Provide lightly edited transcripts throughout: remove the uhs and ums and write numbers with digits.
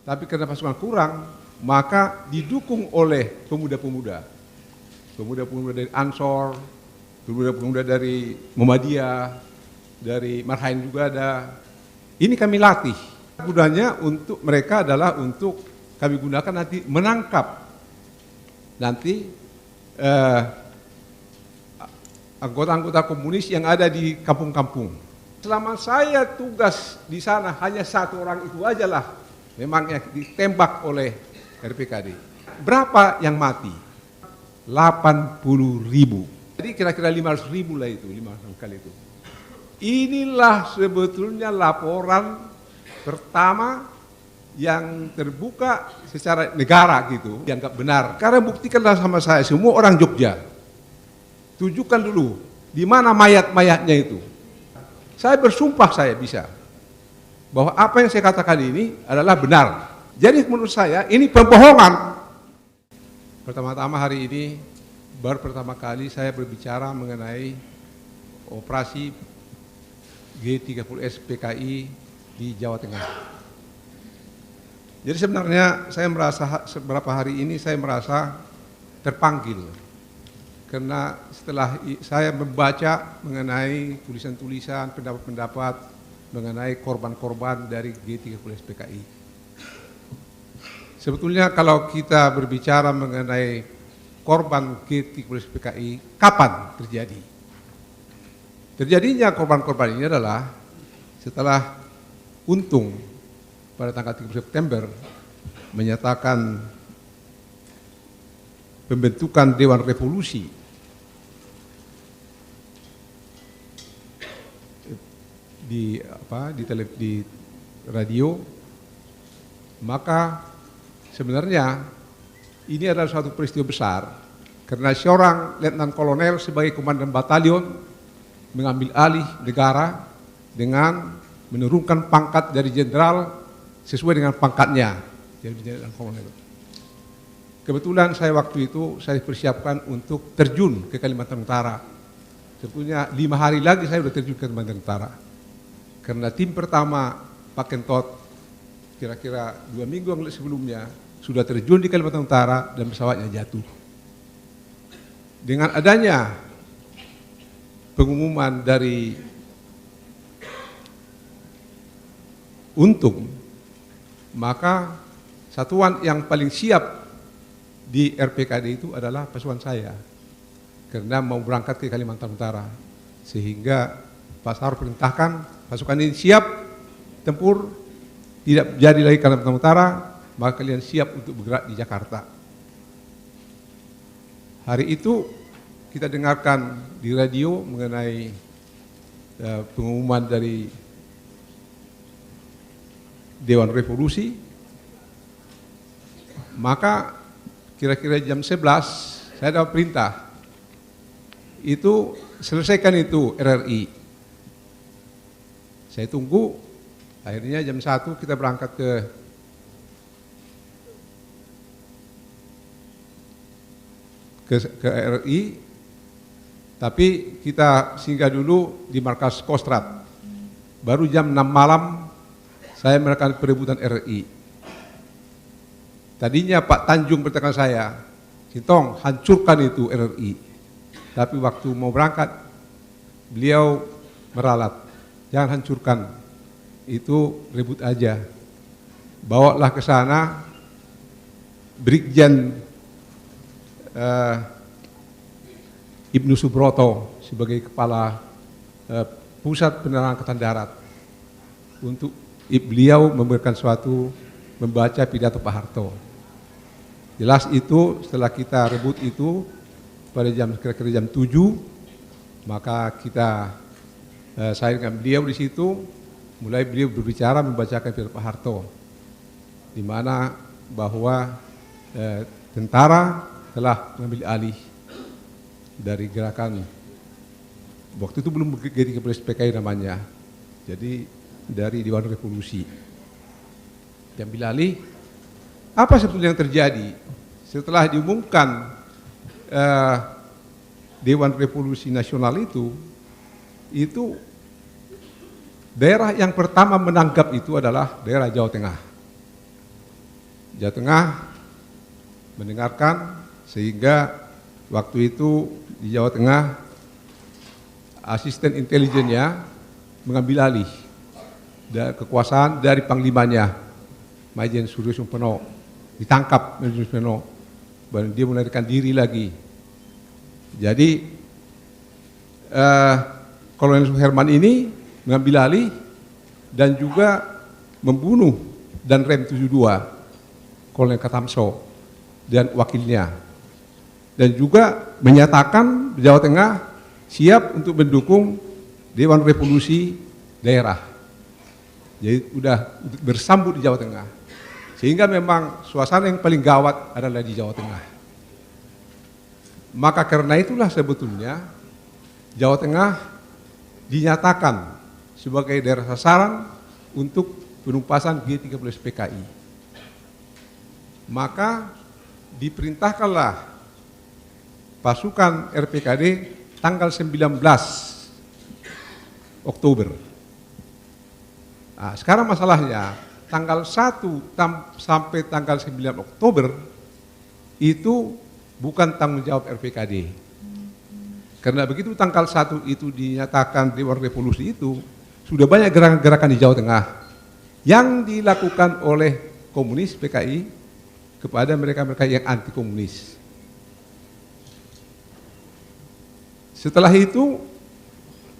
Tapi karena pasukan kurang, maka didukung oleh pemuda-pemuda. Pemuda-pemuda dari Ansor, pemuda-pemuda dari Muhammadiyah, dari Marhain juga ada. Ini kami latih. Gunanya untuk mereka adalah untuk kami gunakan nanti menangkap nanti anggota-anggota komunis yang ada di kampung-kampung. Selama saya tugas di sana hanya satu orang itu aja lah memang yang ditembak oleh RPKD. Berapa yang mati? 80.000. Jadi kira-kira 500.000 lah itu, 500 kali itu. Inilah sebetulnya laporan pertama yang terbuka secara negara gitu, dianggap benar. Karena buktikanlah sama saya, semua orang Jogja. Tunjukkan dulu, di mana mayat-mayatnya itu. Saya bersumpah saya bisa, bahwa apa yang saya katakan ini adalah benar. Jadi menurut saya ini pembohongan. Pertama-tama hari ini, baru pertama kali saya berbicara mengenai operasi G30S PKI di Jawa Tengah. Jadi sebenarnya saya merasa beberapa hari ini saya merasa terpanggil karena setelah saya membaca mengenai tulisan-tulisan, pendapat-pendapat mengenai korban-korban dari G30S PKI. Sebetulnya kalau kita berbicara mengenai korban G30S PKI, kapan terjadi? Terjadinya korban-korban ini adalah setelah Untung pada tanggal 30 September menyatakan pembentukan Dewan Revolusi di radio, maka sebenarnya ini adalah suatu peristiwa besar karena seorang letnan kolonel sebagai komandan batalion mengambil alih negara dengan menurunkan pangkat dari jenderal sesuai dengan pangkatnya, jadi jenderal kolonel. Kebetulan saya waktu itu saya persiapkan untuk terjun ke Kalimantan Utara. Sebetulnya 5 hari lagi saya sudah terjun ke Kalimantan Utara. Karena tim pertama Pak Kentot kira-kira 2 minggu sebelumnya sudah terjun di Kalimantan Utara dan pesawatnya jatuh. Dengan adanya pengumuman dari Untung, maka satuan yang paling siap di RPKD itu adalah pasukan saya karena mau berangkat ke Kalimantan Utara, sehingga Pak Saur perintahkan pasukan ini siap tempur, tidak jadi lagi Kalimantan Utara, maka kalian siap untuk bergerak di Jakarta. Hari itu kita dengarkan di radio mengenai pengumuman dari Dewan Revolusi, maka kira-kira jam 11 saya dapat perintah itu selesaikan itu RRI. Saya tunggu, akhirnya jam 1 kita berangkat ke RRI, tapi kita singgah dulu di markas Kostrad. Baru jam 6 malam saya melakukan perebutan RRI. Tadinya Pak Tanjung berkata saya, Sintong, hancurkan itu RRI. Tapi waktu mau berangkat, beliau meralat, jangan hancurkan, itu rebut aja. Bawalah ke sana Brigjen Ibnu Subroto sebagai kepala Pusat Penerangan Angkatan Darat untuk beliau memberikan membaca pidato Pak Harto. Jelas itu setelah kita rebut itu pada kira-kira jam 7, maka saya dengan beliau di situ, mulai beliau berbicara membacakan pidato Pak Harto, di mana bahwa tentara telah mengambil alih dari gerakan, waktu itu belum G30S PKI namanya, jadi dari Dewan Revolusi. Diambil alih. Apa sebetulnya yang terjadi? Setelah diumumkan Dewan Revolusi Nasional itu daerah yang pertama menanggap itu adalah daerah Jawa Tengah. Jawa Tengah mendengarkan, sehingga waktu itu di Jawa Tengah asisten intelijennya mengambil alih kekuasaan dari panglimanya, Majen Suryo Sumpeno. Ditangkap Majen Sumpeno, baru dia melarikan diri lagi. Jadi Kolonel Suherman ini mengambil alih dan juga membunuh dan rem 72 Kolonel Katamso dan wakilnya, dan juga menyatakan Jawa Tengah siap untuk mendukung Dewan Revolusi Daerah. Jadi sudah bersambut di Jawa Tengah, sehingga memang suasana yang paling gawat adalah di Jawa Tengah. Maka karena itulah sebetulnya Jawa Tengah dinyatakan sebagai daerah sasaran untuk penumpasan G13 PKI. Maka diperintahkanlah pasukan RPKD tanggal 19 Oktober. Nah, sekarang masalahnya tanggal 1 sampai tanggal 9 Oktober itu bukan tanggung jawab RPKD. Karena begitu tanggal 1 itu dinyatakan Dewan Revolusi itu, sudah banyak gerakan-gerakan di Jawa Tengah yang dilakukan oleh komunis PKI kepada mereka-mereka yang anti komunis. Setelah itu,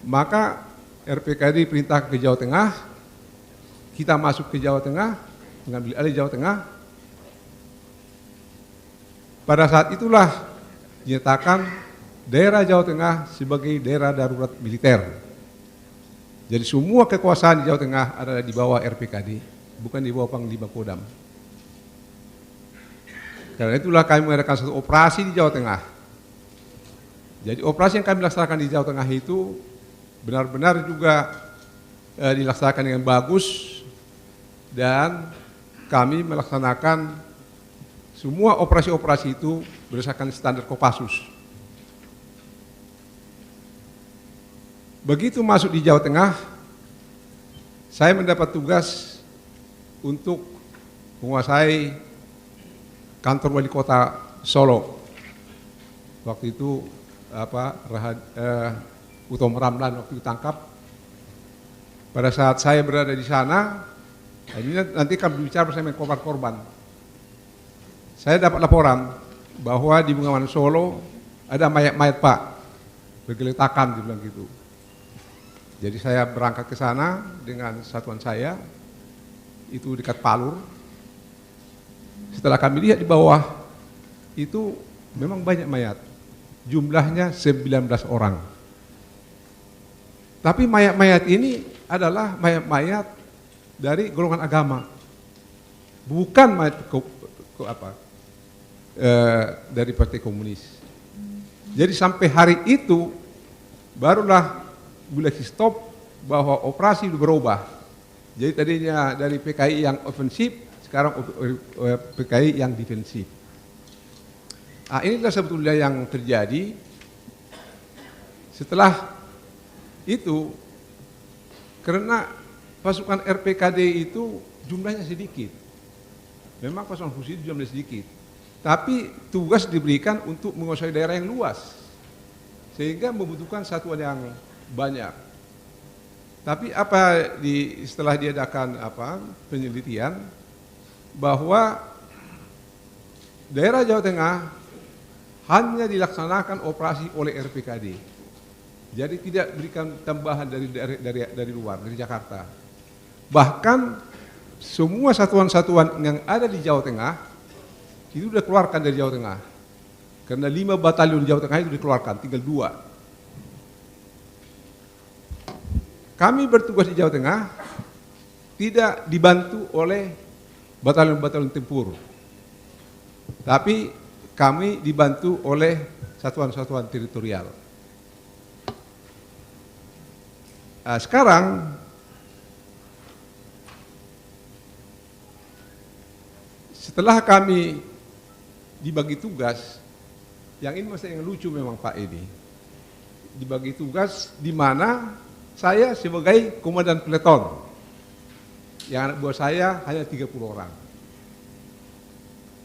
maka RPKD perintah ke Jawa Tengah, kita masuk ke Jawa Tengah, mengambil alih Jawa Tengah. Pada saat itulah dinyatakan daerah Jawa Tengah sebagai daerah darurat militer. Jadi semua kekuasaan di Jawa Tengah adalah di bawah RPKD, bukan di bawah Panglima Kodam. Karena itulah kami mengadakan satu operasi di Jawa Tengah. Jadi operasi yang kami laksanakan di Jawa Tengah itu benar-benar juga dilaksanakan dengan bagus, dan kami melaksanakan semua operasi-operasi itu berdasarkan standar Kopassus. Begitu masuk di Jawa Tengah, saya mendapat tugas untuk menguasai kantor wali kota Solo. Waktu itu Utomo Ramlan waktu ditangkap. Pada saat saya berada di sana, ini nanti kami bicara bersama korban-korban. Saya dapat laporan bahwa di Bengawan Solo ada mayat-mayat Pak, bergeletakan, dibilang gitu. Jadi saya berangkat ke sana dengan satuan saya, itu dekat Palur. Setelah kami lihat di bawah, itu memang banyak mayat, jumlahnya 19 orang. Tapi mayat-mayat ini adalah mayat-mayat dari golongan agama, bukan mayat dari Partai Komunis. Jadi sampai hari itu barulah mulai stop bahwa operasi berubah. Jadi tadinya dari PKI yang ofensif, sekarang PKI yang defensif. Nah, inilah sebetulnya yang terjadi. Setelah itu, karena pasukan RPKD itu jumlahnya sedikit, memang pasukan khusus jumlahnya sedikit, tapi tugas diberikan untuk menguasai daerah yang luas, sehingga membutuhkan satuan yang banyak. Tapi setelah diadakan penelitian bahwa daerah Jawa Tengah hanya dilaksanakan operasi oleh RPKD. Jadi tidak berikan tambahan dari luar, dari Jakarta. Bahkan semua satuan-satuan yang ada di Jawa Tengah itu sudah keluarkan dari Jawa Tengah. Karena 5 batalion Jawa Tengah itu dikeluarkan, tinggal 2. Kami bertugas di Jawa Tengah tidak dibantu oleh batalion-batalion tempur, tapi kami dibantu oleh satuan-satuan teritorial. Nah, sekarang setelah kami dibagi tugas, yang ini masalah yang lucu memang Pak ini, dibagi tugas di mana saya sebagai komandan peleton, yang anak buah saya hanya 30 orang.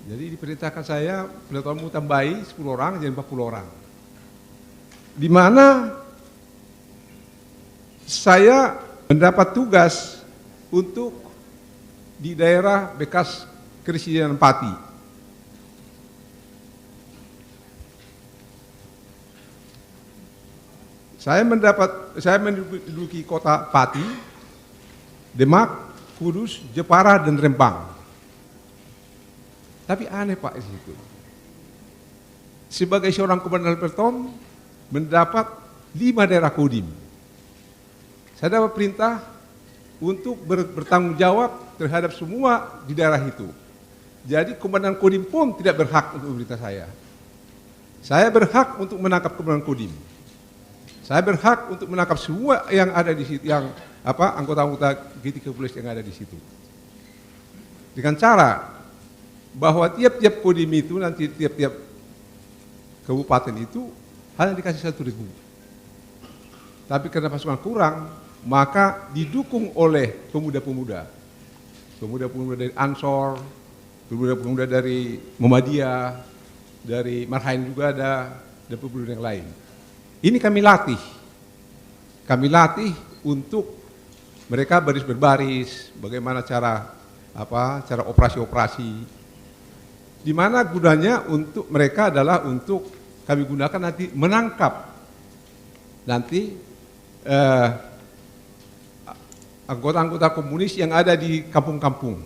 Jadi diperintahkan saya pelaturan tambahi 10 orang jadi 40 orang. Di mana saya mendapat tugas untuk di daerah bekas Keresidenan Pati. Saya menduduki kota Pati, Demak, Kudus, Jepara, dan Rembang. Tapi aneh Pak di situ. Sebagai seorang komandan peleton mendapat 5 daerah kodim. Saya dapat perintah untuk bertanggung jawab terhadap semua di daerah itu. Jadi komandan kodim pun tidak berhak untuk memberitahu saya. Saya berhak untuk menangkap komandan kodim. Saya berhak untuk menangkap semua yang ada di situ, yang anggota-anggota G30 yang ada di situ. Dengan cara bahwa tiap-tiap kodim itu nanti tiap-tiap kabupaten itu hanya dikasih 1.000. Tapi karena pasukan kurang, maka didukung oleh pemuda-pemuda. Pemuda-pemuda dari Ansor, pemuda-pemuda dari Muhammadiyah, dari Marhain juga ada, dan pemuda yang lain. Ini kami latih. Kami latih untuk mereka baris berbaris, bagaimana cara operasi-operasi. Di mana gunanya untuk mereka adalah untuk kami gunakan nanti menangkap nanti anggota-anggota komunis yang ada di kampung-kampung.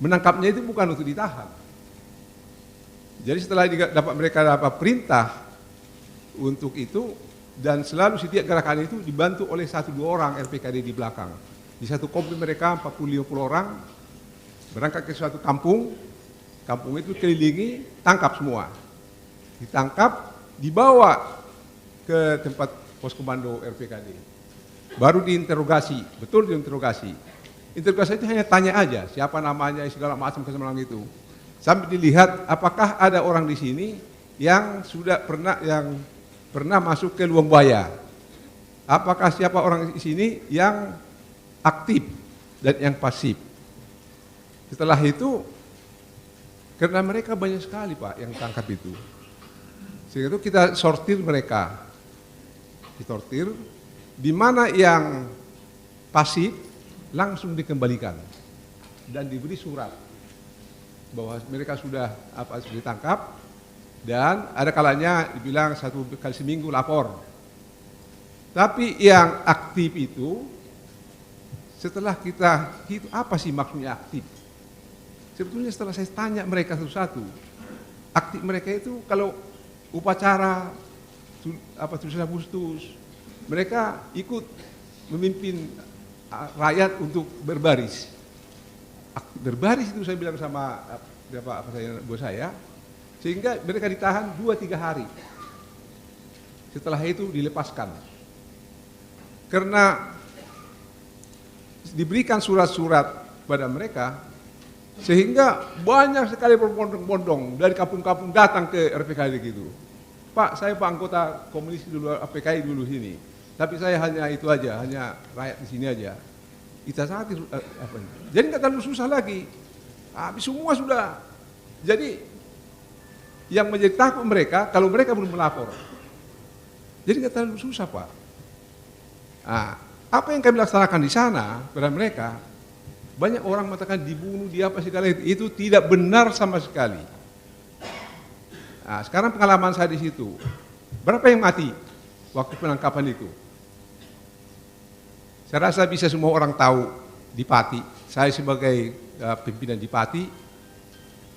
Menangkapnya itu bukan untuk ditahan. Jadi setelah mereka dapat perintah untuk itu, dan selalu setiap gerakan itu dibantu oleh 1-2 orang RPKD di belakang. Di satu kompi mereka 40-50 orang berangkat ke suatu kampung. Kampung itu kelilingi, tangkap semua. Ditangkap, dibawa ke tempat pos komando RPKD. Baru diinterogasi, betul diinterogasi. Interogasi itu hanya tanya aja, siapa namanya, segala macam kesemalam itu. Sampai dilihat apakah ada orang di sini yang sudah pernah masuk ke Luang Buaya. Apakah siapa orang di sini yang aktif dan yang pasif. Setelah itu, karena mereka banyak sekali Pak yang tangkap itu. Sehingga itu kita sortir mereka. Disortir, di mana yang pasif langsung dikembalikan dan diberi surat bahwa mereka sudah ditangkap, dan ada kalanya dibilang 1 kali seminggu lapor. Tapi yang aktif itu, setelah kita apa sih maksudnya aktif? Sebetulnya setelah saya tanya mereka satu-satu, aktif mereka itu kalau upacara 17 Agustus, mereka ikut memimpin rakyat untuk berbaris. Aktif berbaris itu saya bilang sama bos saya, sehingga mereka ditahan 2-3 hari. Setelah itu dilepaskan. Karena diberikan surat-surat pada mereka, sehingga banyak sekali berbondong-bondong dari kampung-kampung datang ke RPKD gitu. Pak, saya Pak anggota komunis dulu, RPKI dulu sini. Tapi saya hanya itu aja, hanya rakyat di sini aja. Kita sangat jadi nggak terlalu susah lagi. Habis semua sudah. Jadi yang menjadi takut mereka kalau mereka belum melapor. Jadi nggak terlalu susah Pak. Nah, apa yang kami laksanakan di sana pada mereka, banyak orang mengatakan dibunuh, dia apa segala itu tidak benar sama sekali. Nah, sekarang pengalaman saya di situ, berapa yang mati waktu penangkapan itu? Saya rasa bisa semua orang tahu di Pati. Saya sebagai pimpinan di Pati,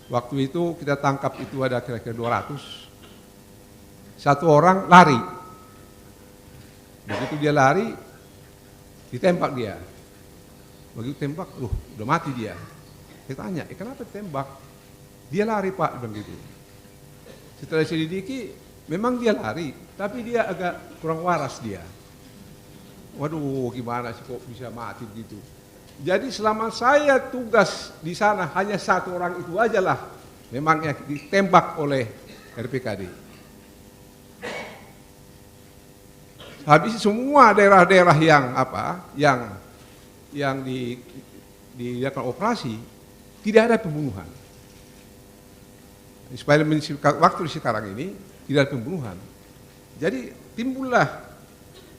waktu itu kita tangkap itu ada kira-kira 200. Satu orang lari. Begitu dia lari, ditembak dia. Begitu tembak, udah mati dia. Saya tanya, kenapa ditembak? Dia lari Pak, bilang gitu. Setelah selidiki, memang dia lari, tapi dia agak kurang waras dia. Waduh, gimana sih kok bisa mati begitu? Jadi selama saya tugas di sana hanya 1 orang itu aja lah, memang yang ditembak oleh RPKD. Habis semua daerah-daerah yang dilakukan operasi tidak ada pembunuhan. supaya waktu sekarang ini tidak ada pembunuhan. Jadi timbullah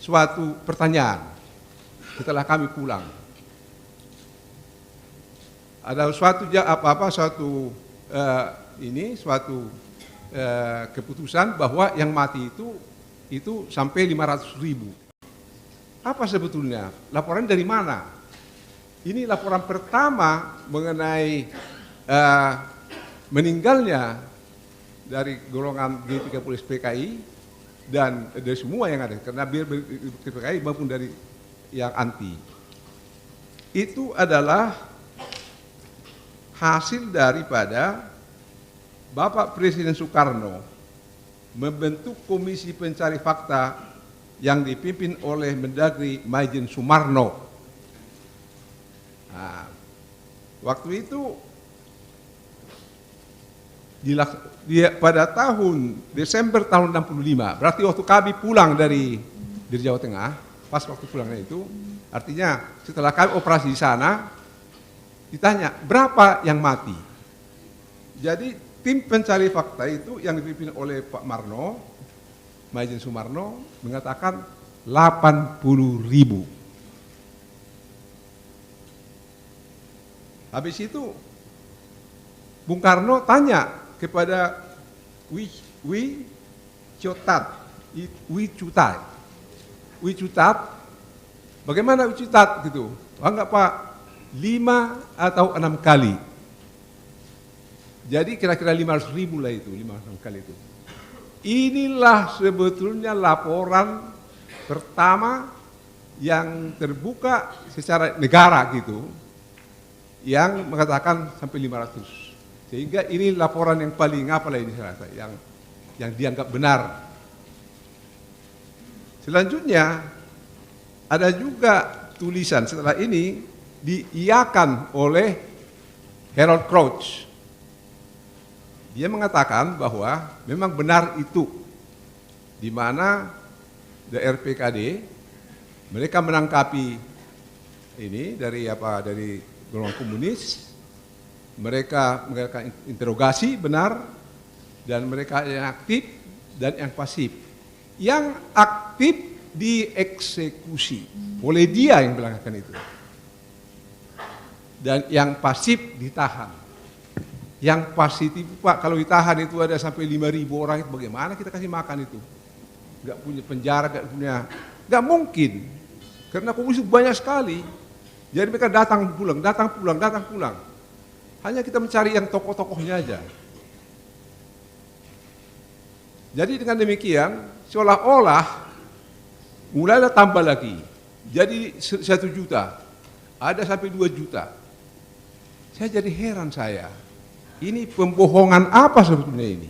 suatu pertanyaan setelah kami pulang. Ada suatu keputusan bahwa yang mati itu sampai 500.000. Apa sebetulnya? Laporan dari mana? Ini laporan pertama mengenai meninggalnya dari golongan G30 PKI dan dari semua yang ada, karena biar PKI maupun dari yang anti. Itu adalah hasil daripada Bapak Presiden Soekarno membentuk komisi pencari fakta yang dipimpin oleh Mendagri Maijen Sumarno. Nah, waktu itu pada tahun Desember tahun 65, berarti waktu kami pulang dari Jawa Tengah, pas waktu pulangnya itu, artinya setelah kami operasi di sana, ditanya berapa yang mati. Jadi tim pencari fakta itu yang dipimpin oleh Pak Marno, Maijen Sumarno, mengatakan 80.000. Habis itu Bung Karno tanya kepada Wicutat, bagaimana Wicutat gitu? Enggak Pak, 5 atau 6 kali. Jadi kira-kira 500.000 lah itu, 5-6 kali itu. Inilah sebetulnya laporan pertama yang terbuka secara negara gitu, yang mengatakan sampai 500. Sehingga ini laporan yang paling apalah ini saya rasa, yang dianggap benar. Selanjutnya ada juga tulisan setelah ini diiakan oleh Harold Crouch. Dia mengatakan bahwa memang benar itu, di mana RPKD mereka menangkapi ini dari golongan komunis, mereka mengadakan interogasi benar, dan mereka yang aktif dan yang pasif. Yang aktif dieksekusi oleh dia yang melakukan itu, dan yang pasif ditahan. Yang pasif itu Pak, kalau ditahan itu ada sampai 5.000 orang, itu bagaimana kita kasih makan itu? Gak punya penjara, gak mungkin, karena komunis banyak sekali. Jadi mereka datang pulang. Hanya kita mencari yang tokoh-tokohnya aja. Jadi dengan demikian, seolah-olah mulailah tambah lagi. Jadi 1 juta, ada sampai 2 juta. Saya jadi heran saya. Ini pembohongan apa sebetulnya ini?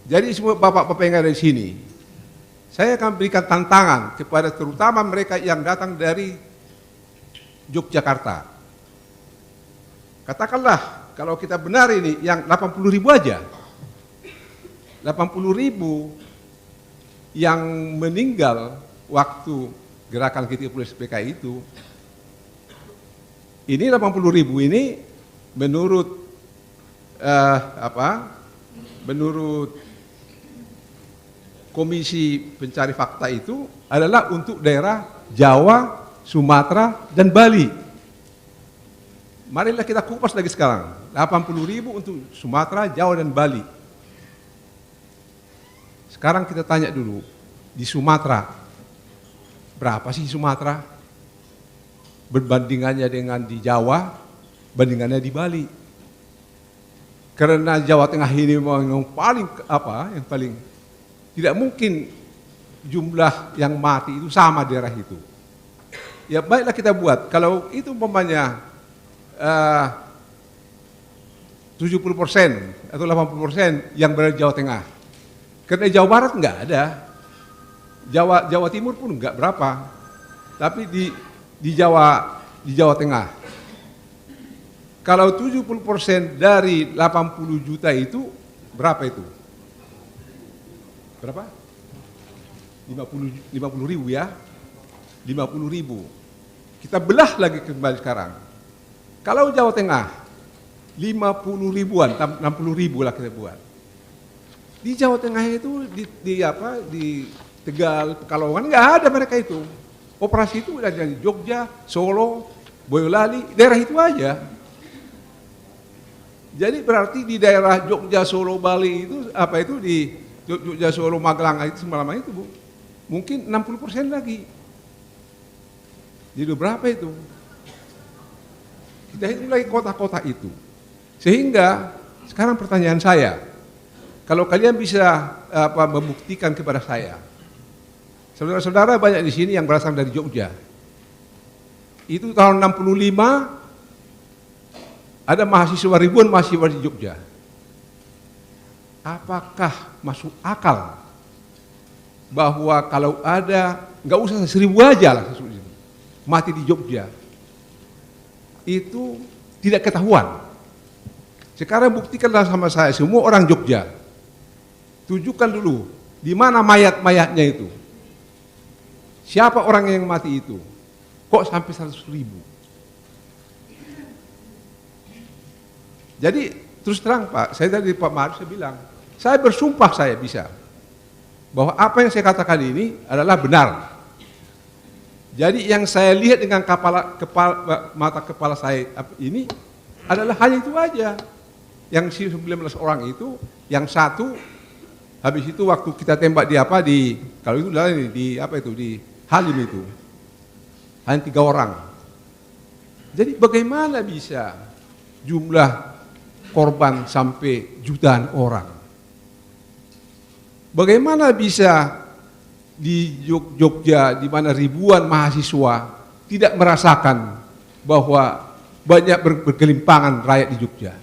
Jadi semua bapak-bapak yang ada di sini, saya akan berikan tantangan kepada terutama mereka yang datang dari Yogyakarta. Katakanlah kalau kita benar ini yang 80.000 aja. 80.000 yang meninggal waktu gerakan G30 PKI itu. Ini 80.000 ini menurut menurut Komisi Pencari Fakta itu adalah untuk daerah Jawa, Sumatera, dan Bali. Marilah kita kupas lagi sekarang. 80.000 untuk Sumatera, Jawa, dan Bali. Sekarang kita tanya dulu, di Sumatera, berapa sih Sumatera? Berbandingannya dengan di Jawa, bandingannya di Bali. Karena Jawa Tengah ini memang yang paling tidak mungkin jumlah yang mati itu sama daerah itu. Ya baiklah kita buat, kalau itu umpamanya 70% atau 80% yang berada di Jawa Tengah. Karena Jawa Barat enggak ada, Jawa Timur pun enggak berapa, tapi di Jawa Tengah. Kalau 70% dari 80 juta itu berapa itu? Berapa? 50.000 ya? 50.000. Kita belah lagi kembali sekarang. Kalau Jawa Tengah 50 ribuan, 60 ribu lah kita buat. Di Jawa Tengah itu, di Tegal, Pekalongan, nggak ada mereka itu. Operasi itu udah di Jogja, Solo, Boyolali, daerah itu aja. Jadi berarti di daerah Jogja, Solo, Bali itu, di Jogja, Solo, Magelang itu semalaman itu, Bu. Mungkin 60% lagi. Jadi berapa itu? Kita hitung lagi kota-kota itu. Sehingga sekarang pertanyaan saya, kalau kalian bisa membuktikan kepada saya, saudara-saudara banyak di sini yang berasal dari Jogja. Itu tahun 65 ada mahasiswa ribuan mahasiswa di Jogja. Apakah masuk akal bahwa kalau ada, nggak usah 1000 aja lah mati di Jogja, itu tidak ketahuan? Sekarang buktikanlah sama saya, semua orang Jogja, tunjukkan dulu di mana mayat-mayatnya itu. Siapa orang yang mati itu? Kok sampai 100 ribu? Jadi terus terang Pak, saya tadi Pak Maruf saya bilang, saya bersumpah saya bisa bahwa apa yang saya katakan ini adalah benar. Jadi yang saya lihat dengan mata kepala saya ini adalah hanya itu aja. Yang 19 orang itu, yang satu habis itu waktu kita tembak kalau itu di Halim itu hanya 3 orang. Jadi bagaimana bisa jumlah korban sampai jutaan orang? Bagaimana bisa di Jogja di mana ribuan mahasiswa tidak merasakan bahwa banyak bergelimpangan rakyat di Jogja?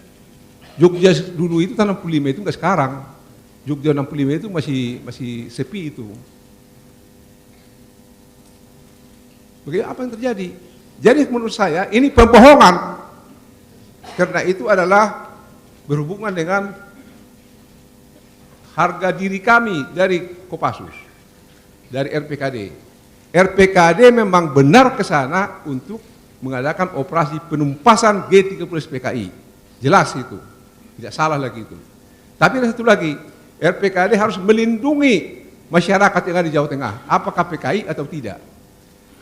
Jogja dulu itu tahun 65 itu enggak sekarang. Jogja 65 itu masih sepi itu. Bagaimana apa yang terjadi? Jadi menurut saya ini pembohongan. Karena itu adalah berhubungan dengan harga diri kami dari Kopassus, dari RPKD. RPKD memang benar ke sana untuk mengadakan operasi penumpasan G30 PKI. Jelas itu, tidak salah lagi itu. Tapi ada satu lagi, RPKD harus melindungi masyarakat yang ada di Jawa Tengah, apakah PKI atau tidak.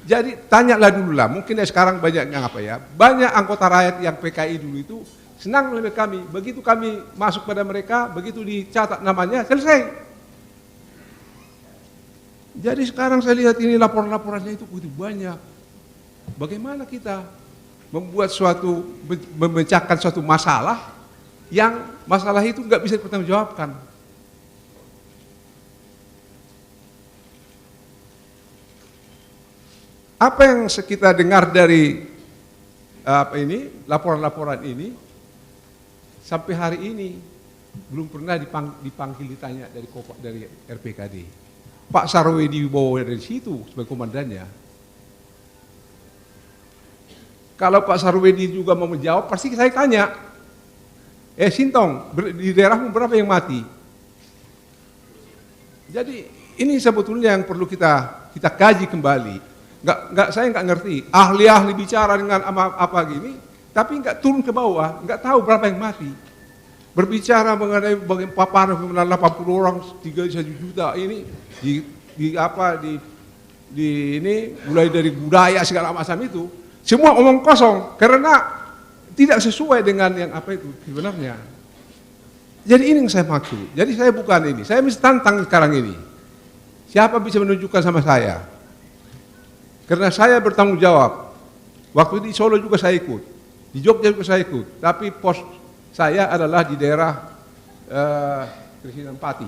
Jadi tanyalah dulu lah, mungkin sekarang banyak yang banyak anggota rakyat yang PKI dulu itu senang oleh kami, begitu kami masuk pada mereka, begitu dicatat namanya, selesai. Jadi sekarang saya lihat ini laporan-laporannya itu begitu banyak. Bagaimana kita membuat memecahkan suatu masalah yang masalah itu nggak bisa dipertanggungjawabkan. Apa yang kita dengar dari laporan-laporan ini, sampai hari ini belum pernah dipanggil ditanya dari RPKD. Pak Sarwedi dibawa dari situ sebagai komandannya. Kalau Pak Sarwedi juga mau menjawab, pasti saya tanya, Sintong, di daerahmu berapa yang mati? Jadi ini sebetulnya yang perlu kita kaji kembali. Saya nggak ngerti, ahli-ahli bicara dengan apa gini, tapi nggak turun ke bawah, nggak tahu berapa yang mati. Berbicara mengenai bagaimana paparan 80 orang, 3 juta ini ini mulai dari budaya segala macam itu, semua omong kosong karena tidak sesuai dengan yang itu sebenarnya. Jadi ini yang saya maksud. Jadi saya bukan ini, saya mesti tantang sekarang ini. Siapa bisa menunjukkan sama saya? Karena saya bertanggung jawab. Waktu di Solo juga saya ikut, di Jogja juga saya ikut, tapi pos saya adalah di daerah Krisinan Pati.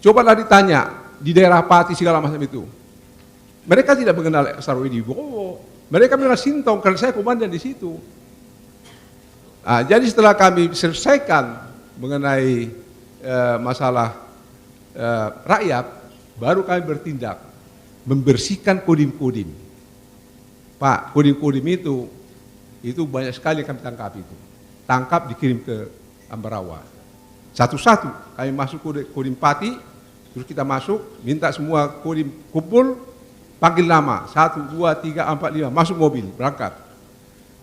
Cobalah ditanya di daerah Pati segala macam itu. Mereka tidak mengenal Sarwedi. Mereka mengenal Sintong karena saya komandan di situ. Nah, jadi setelah kami selesaikan mengenai masalah rakyat, baru kami bertindak. Membersihkan kodim-kodim. Pak, kodim-kodim itu banyak sekali kami tangkap itu. Tangkap dikirim ke Ambarawa. Satu-satu kami masuk kodim Pati, terus kita masuk, minta semua kodim kumpul, panggil nama, 1, 2, 3, 4, 5, masuk mobil, berangkat.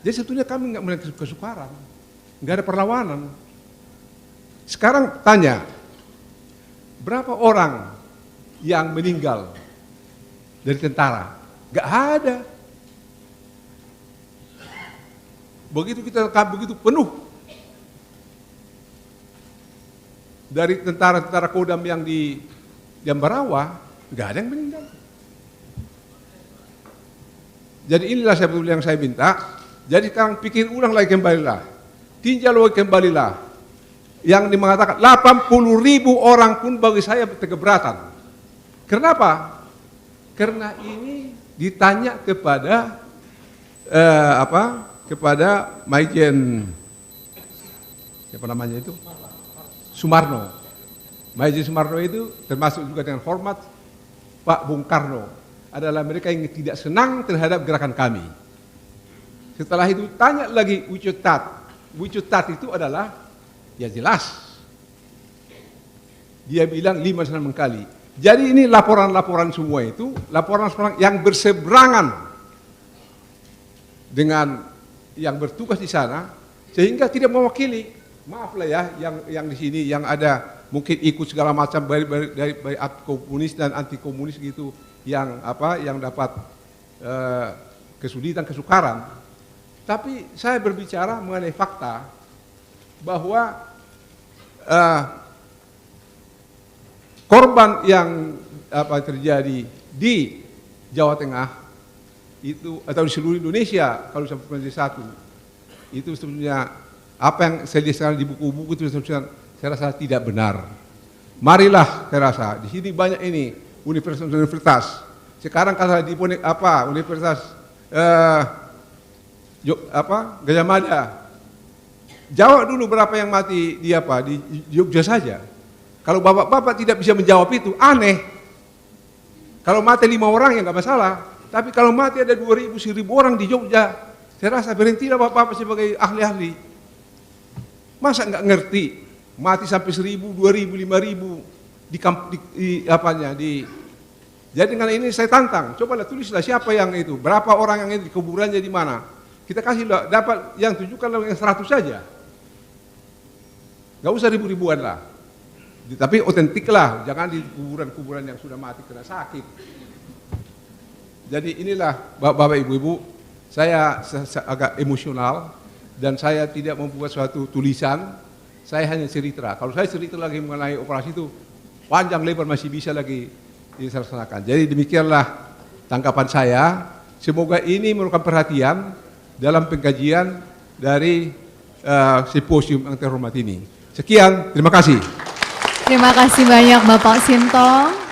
Jadi sebetulnya kami nggak melihat kesukaran. nggak ada perlawanan. Sekarang tanya, berapa orang yang meninggal dari tentara? Nggak ada. Begitu kita begitu penuh dari tentara-tentara Kodam yang di Jambarawa, nggak ada yang meninggal. Jadi inilah sebetulnya yang saya minta. Jadi sekarang pikir ulang lagi, kembalilah, tinjau lagi, kembalilah. Yang mengatakan 80.000 orang pun bagi saya keberatan. Kenapa? Karena ini ditanya kepada kepada Maijen, siapa namanya itu? Sumarno. Maijen Sumarno itu termasuk juga dengan hormat Pak Bung Karno, adalah mereka yang tidak senang terhadap gerakan kami. Setelah itu tanya lagi Wicutat. Wicutat itu adalah, ya jelas, dia bilang 5-6 kali. Jadi ini laporan-laporan semua itu, laporan-laporan yang berseberangan dengan yang bertugas di sana, sehingga tidak mewakili. Maaf lah ya, yang di sini yang ada mungkin ikut segala macam dari komunis dan anti komunis gitu, yang dapat kesulitan, kesukaran. Tapi saya berbicara mengenai fakta bahwa korban yang terjadi di Jawa Tengah itu atau di seluruh Indonesia kalau sampai menjadi satu, itu sebenarnya apa yang saya lihat sekarang di buku-buku itu saya rasa tidak benar. Marilah, saya rasa di sini banyak ini universitas. Sekarang kata di Universitas Gajah Mada. Jawab dulu berapa yang mati di Jogja saja. Kalau bapak-bapak tidak bisa menjawab itu, aneh. Kalau mati 5 orang ya nggak masalah. Tapi kalau mati ada 2.000, 1.000 orang di Jogja, saya rasa berhentilah bapak-bapak sebagai ahli-ahli. Masa nggak ngerti mati sampai 1.000, 2.000, 5.000 Jadi dengan ini saya tantang, cobalah tulislah siapa yang itu, berapa orang yang itu, kuburannya di mana. Kita kasih dapat yang tunjukkan yang 100 saja. Nggak usah ribu-ribuan lah. Tapi otentik lah, jangan di kuburan-kuburan yang sudah mati kena sakit. Jadi inilah Bapak Ibu-Ibu, saya agak emosional dan saya tidak membuat suatu tulisan, saya hanya cerita. Kalau saya cerita lagi mengenai operasi itu, panjang lebar masih bisa lagi dilaksanakan. Jadi demikianlah tanggapan saya, semoga ini merupakan perhatian dalam pengkajian dari simposium yang terhormat ini. Sekian, terima kasih. Terima kasih banyak Bapak Sintong.